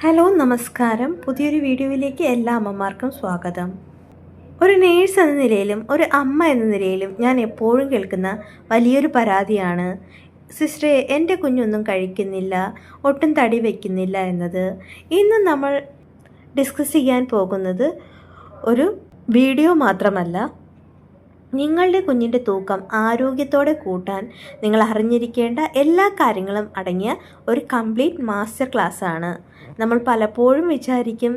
Hello നമസ്കാരം. പുതിയൊരു വീഡിയോയിലേക്ക് എല്ലാ അമ്മമാർക്കും സ്വാഗതം. ഒരു നേഴ്സ് എന്ന നിലയിലും ഒരു അമ്മ എന്ന നിലയിലും ഞാൻ എപ്പോഴും കേൾക്കുന്ന വലിയൊരു പരാതിയാണ്, സിസ്റ്ററെ എൻ്റെ കുഞ്ഞൊന്നും കഴിക്കുന്നില്ല, ഒട്ടും തടി വയ്ക്കുന്നില്ല എന്നത്. ഇന്ന് നമ്മൾ ഡിസ്കസ് ചെയ്യാൻ പോകുന്നത് ഒരു വീഡിയോ മാത്രമല്ല, നിങ്ങളുടെ കുഞ്ഞിൻ്റെ തൂക്കം ആരോഗ്യത്തോടെ കൂട്ടാൻ നിങ്ങൾ അറിഞ്ഞിരിക്കേണ്ട എല്ലാ കാര്യങ്ങളും അടങ്ങിയ ഒരു കംപ്ലീറ്റ് മാസ്റ്റർ ക്ലാസ്സാണ്. നമ്മൾ പലപ്പോഴും വിചാരിക്കും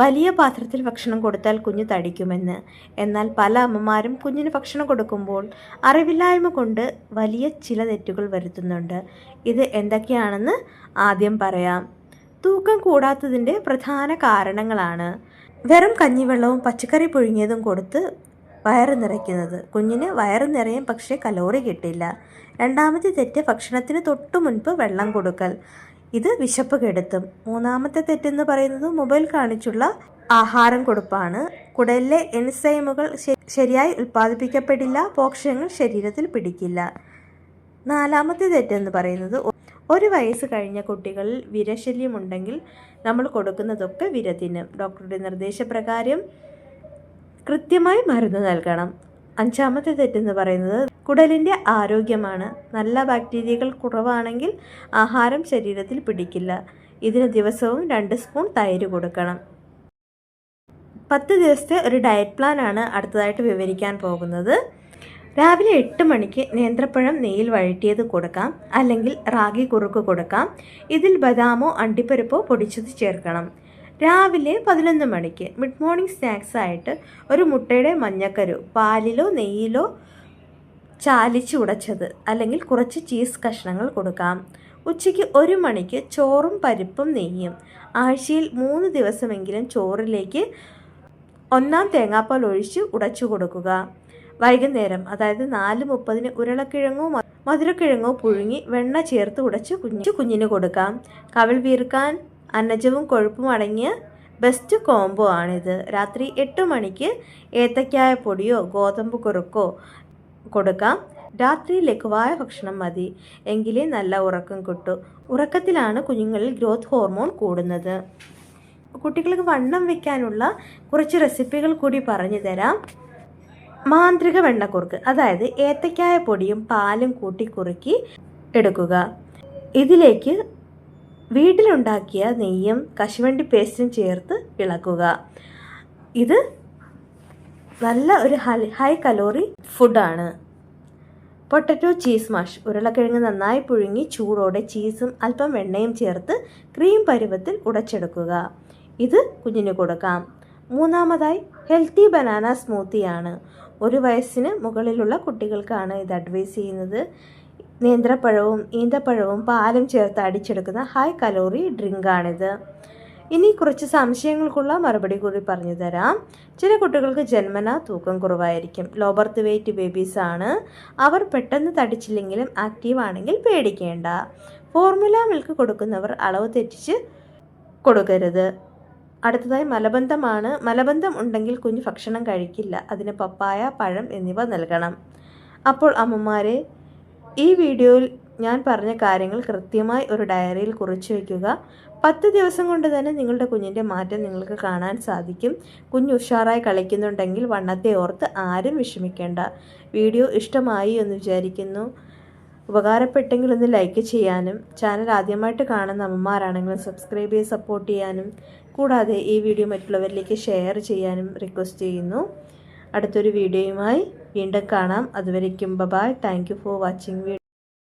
വലിയ പാത്രത്തിൽ ഭക്ഷണം കൊടുത്താൽ കുഞ്ഞ് തടിക്കുമെന്ന്. എന്നാൽ പല അമ്മമാരും കുഞ്ഞിന് ഭക്ഷണം കൊടുക്കുമ്പോൾ അറിവില്ലായ്മ കൊണ്ട് വലിയ ചില തെറ്റുകൾ വരുത്തുന്നുണ്ട്. ഇത് എന്തൊക്കെയാണെന്ന് ആദ്യം പറയാം. തൂക്കം കൂടാത്തതിൻ്റെ പ്രധാന കാരണങ്ങളാണ് വെറും കഞ്ഞിവെള്ളവും പച്ചക്കറി പുഴുങ്ങിയതും കൊടുത്ത് വയറ് നിറയ്ക്കുന്നത്. കുഞ്ഞിന് വയറ് നിറയും, പക്ഷേ കലോറി കിട്ടില്ല. രണ്ടാമത്തെ തെറ്റ് ഭക്ഷണത്തിന് തൊട്ടു മുൻപ് വെള്ളം കൊടുക്കൽ. ഇത് വിശപ്പ് കെടുത്തും. മൂന്നാമത്തെ തെറ്റെന്ന് പറയുന്നത് മൊബൈൽ കാണിച്ചുള്ള ആഹാരം കൊടുപ്പാണ്. കുടലിലെ എൻസൈമുകൾ ശരിയായി ഉൽപ്പാദിപ്പിക്കപ്പെടില്ല, പോഷകങ്ങൾ ശരീരത്തിൽ പിടിക്കില്ല. നാലാമത്തെ തെറ്റെന്ന് പറയുന്നത് 1 വയസ്സ് കഴിഞ്ഞ കുട്ടികളിൽ വിരശല്യമുണ്ടെങ്കിൽ നമ്മൾ കൊടുക്കുന്നതൊക്കെ വിര തിന്നും. ഡോക്ടറുടെ നിർദ്ദേശപ്രകാരം കൃത്യമായി മരുന്ന് നൽകണം. അഞ്ചാമത്തെ തെറ്റെന്ന് പറയുന്നത് കുടലിൻ്റെ ആരോഗ്യമാണ്. നല്ല ബാക്ടീരിയകൾ കുറവാണെങ്കിൽ ആഹാരം ശരീരത്തിൽ പിടിക്കില്ല. ഇതിന് ദിവസവും 2 സ്പൂൺ തൈര് കൊടുക്കണം. 10 ദിവസത്തെ ഒരു ഡയറ്റ് പ്ലാനാണ് അടുത്തതായിട്ട് വിവരിക്കാൻ പോകുന്നത്. രാവിലെ 8 മണിക്ക് നേന്ത്രപ്പഴം നെയ്യിൽ വഴറ്റിയത് കൊടുക്കാം, അല്ലെങ്കിൽ റാഗി കുറുക്ക് കൊടുക്കാം. ഇതിൽ ബദാമോ അണ്ടിപ്പരിപ്പോ പൊടിച്ചത് ചേർക്കണം. രാവിലെ 11 മണിക്ക് മിഡ് മോർണിംഗ് സ്നാക്സ് ആയിട്ട് ഒരു മുട്ടയുടെ മഞ്ഞക്കരു പാലിലോ നെയ്യിലോ ചാലിച്ച് ഉടച്ചത്, അല്ലെങ്കിൽ കുറച്ച് ചീസ് കഷ്ണങ്ങൾ കൊടുക്കാം. ഉച്ചയ്ക്ക് 1 മണിക്ക് ചോറും പരിപ്പും നെയ്യും. ആഴ്ചയിൽ 3 ദിവസമെങ്കിലും ചോറിലേക്ക് 1 തേങ്ങാപ്പാൽ ഒഴിച്ച് ഉടച്ചു കൊടുക്കുക. വൈകുന്നേരം, അതായത് 4:30 ഉരുളക്കിഴങ്ങോ മധുരക്കിഴങ്ങോ പുഴുങ്ങി വെണ്ണ ചേർത്ത് ഉടച്ച് കുഞ്ഞിന് കൊടുക്കാം. കവിൾ വീർക്കാൻ അന്നജവും കൊഴുപ്പും അടങ്ങിയ ബെസ്റ്റ് കോംബോ ആണിത്. രാത്രി 8 മണിക്ക് ഏത്തക്കായ പൊടിയോ ഗോതമ്പ് കുറുക്കോ കൊടുക്കാം. രാത്രി ലഘുവായ ഭക്ഷണം മതി, എങ്കിലേ നല്ല ഉറക്കം കിട്ടും. ഉറക്കത്തിലാണ് കുഞ്ഞുങ്ങളിൽ ഗ്രോത്ത് ഹോർമോൺ കൂടുന്നത്. കുട്ടികൾക്ക് വണ്ണം വയ്ക്കാനുള്ള കുറച്ച് റെസിപ്പികൾ കൂടി പറഞ്ഞു തരാം. മാന്ത്രിക വെണ്ണക്കുറുക്ക്, അതായത് ഏത്തക്കായ പൊടിയും പാലും കൂട്ടി കുറുക്കി എടുക്കുക. ഇതിലേക്ക് വീട്ടിലുണ്ടാക്കിയ നെയ്യും കശുവണ്ടി പേസ്റ്റും ചേർത്ത് ഇളക്കുക. ഇത് നല്ല ഒരു ഹൈ കലോറി ഫുഡാണ്. പൊട്ടറ്റോ ചീസ് മാഷ്, ഉരുളക്കിഴങ്ങ് നന്നായി പുഴുങ്ങി ചൂടോടെ ചീസും അല്പം വെണ്ണയും ചേർത്ത് ക്രീം പരുവത്തിൽ ഉടച്ചെടുക്കുക. ഇത് കുഞ്ഞിന് കൊടുക്കാം. മൂന്നാമതായി ഹെൽത്തി ബനാന സ്മൂത്തിയാണ്. 1 വയസ്സിന് മുകളിലുള്ള കുട്ടികൾക്കാണ് ഇത് അഡ്വൈസ് ചെയ്യുന്നത്. നേന്ത്രപ്പഴവും ഈന്തപ്പഴവും പാലും ചേർത്ത് അടിച്ചെടുക്കുന്ന ഹൈ കലോറി ഡ്രിങ്കാണിത്. ഇനി കുറച്ച് സംശയങ്ങൾക്കുള്ള മറുപടി കൂടി പറഞ്ഞു തരാം. ചില കുട്ടികൾക്ക് ജന്മന തൂക്കം കുറവായിരിക്കും, ലോ ബർത്ത് വെയ്റ്റ് ബേബീസ് ആണ്. അവർ പെട്ടെന്ന് തടിച്ചില്ലെങ്കിലും ആക്റ്റീവ് ആണെങ്കിൽ പേടിക്കേണ്ട. ഫോർമുല മിൽക്ക് കൊടുക്കുന്നവർ അളവ് തെറ്റിച്ച് കൊടുക്കരുത്. അടുത്തതായി മലബന്ധമാണ്. മലബന്ധം ഉണ്ടെങ്കിൽ കുഞ്ഞ് ഭക്ഷണം കഴിക്കില്ല. അതിന് പപ്പായ, പഴം എന്നിവ നൽകണം. അപ്പോൾ അമ്മമാരെ, ഈ വീഡിയോയിൽ ഞാൻ പറഞ്ഞ കാര്യങ്ങൾ കൃത്യമായി ഒരു ഡയറിയിൽ കുറിച്ച് വയ്ക്കുക. 10 ദിവസം കൊണ്ട് തന്നെ നിങ്ങളുടെ കുഞ്ഞിൻ്റെ മാറ്റം നിങ്ങൾക്ക് കാണാൻ സാധിക്കും. കുഞ്ഞ് ഉഷാറായി കളിക്കുന്നുണ്ടെങ്കിൽ വണ്ണത്തെ ഓർത്ത് ആരും വിഷമിക്കേണ്ട. വീഡിയോ ഇഷ്ടമായി എന്ന് വിചാരിക്കുന്നു. ഉപകാരപ്പെട്ടെങ്കിൽ ഒന്ന് ലൈക്ക് ചെയ്യാനും, ചാനൽ ആദ്യമായിട്ട് കാണുന്ന അമ്മമാരാണെങ്കിൽ സബ്സ്ക്രൈബ് ചെയ്ത് സപ്പോർട്ട് ചെയ്യാനും, കൂടാതെ ഈ വീഡിയോ മറ്റുള്ളവരിലേക്ക് ഷെയർ ചെയ്യാനും റിക്വസ്റ്റ് ചെയ്യുന്നു. അടുത്തൊരു വീഡിയോയുമായി വീണ്ടും കാണാം. അതുവരേക്കും bye. Thank you for watching.